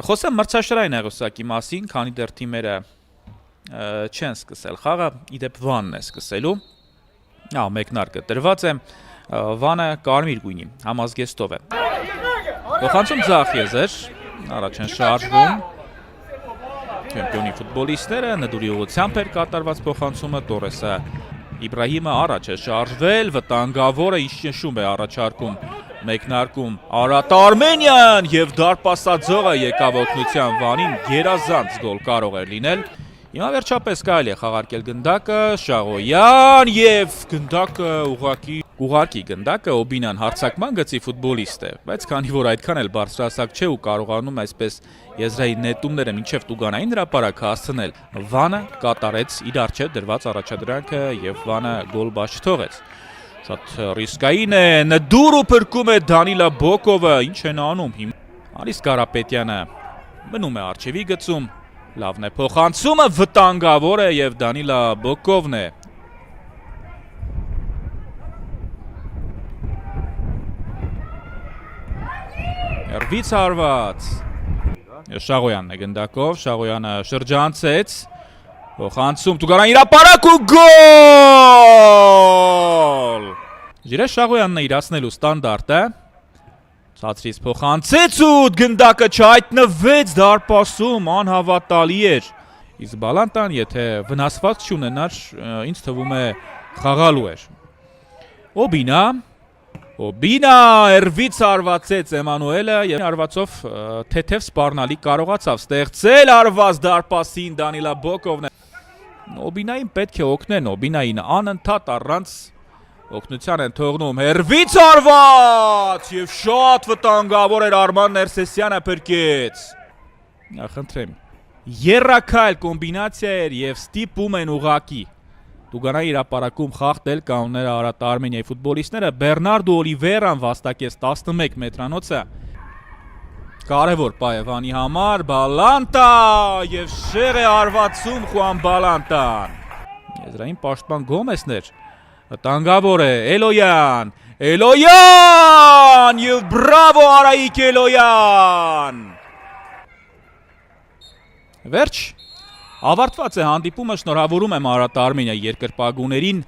Խոսեմ մրցաշարային հեղոսակի մասին, քանի դեռ թիմերը չեն սկսել խաղը, իդեպ Վանն է սկսելու։ Մեկնարկը տրված է, Վանը կարմիր գույնի, համազգեստով է։ Փոխանցում ձախ եզր, առաջ են շարժվում չեմպիոնի ֆուտբոլիստները, Նդուրի ուղղությամբ էր կատարված փոխանցումը, Տորեսը Իբրահիմը առաջ է շարժվել, վտանգավորը ինչ նշում է առաջարկում մեկնարկում Արարատ Արմենյան և դարպասաձողը եկավ օգնության Վանին, գերազանց գոլ կարող էր լինել։ Հիմա վերջապես կարելի է խաղարկել գնդակը, Շաղոյան և գնդակը ուղղակի գնդակը Օբինան հարձակման գծի ֆուտբոլիստ է, բայց քանի որ այդքան էլ բարձրահասակ չէ ու կարողանում այսպես եզրային նետումները մինչև տուգանային հրապարակ հասցնել, Վանը կատարեց իր առջև դրված առաջադրանքը և Վանը գոլ բաց չթողեց։ Շատ ռիսկային է, Նդուրը փրկում է Դանիլա Բոկովը, ինչ են անում հիմա։ Արիս Կարապետյանը մնում է առջևի գծում, լավն է փոխանցումը, վտանգավոր է և Դանիլա Բոկովն է։ Հերվից հարված։ Շաղոյանն է գնդակով, Շաղոյանը շրջանցեց, փոխանցում տուգանային հրապարակ ու գոլ։ Ժիրե Շաղոյանն է իրացնելու ստանդարտը, ցածրից փոխանցեց ու գնդակը չհայտնվեց դարպասում, անհավատալի էր։ Իսկ Բալանտան, եթե վնասված չունենար, ինձ թվում է խաղալու էր։ Օբինա հերվից հարվածեց Էմանուելը և հարվածով թեթև սպառնալիք կարողացավ ստեղծել հարված դարպասին Դանիլա Բոկովն է։ Օբինային պետք է օգնեն, Օբինային անընդհատ առանց օգնության են թողնում, հերվից հարված և շատ վտանգավոր էր Արման Ներսեսյանը փրկեց։ Խնդրեմ, եռաքայլ կոմբինացիա էր և ստիպում են ուղղակի տուգանայի հրապարակում խախտել կանոնները Արարատ Արմենիայի ֆուտբոլիստները, Բեռնարդո Օլիվերան վաստակեց 11 մետրանոցը, կարևոր պա է Վանի համար, Բալանտա և շեղ է հարվածում Խուան Բալանտան։ Եզրային պաշտպան Գոմեսն էր, վտանգավոր է, Էլոյան և բրավո Արայիկ Էլոյան։ Վերջ, ավարտված է հանդիպումը, շնորհավորում եմ Արարատ Արմենիայի երկրպագուներին,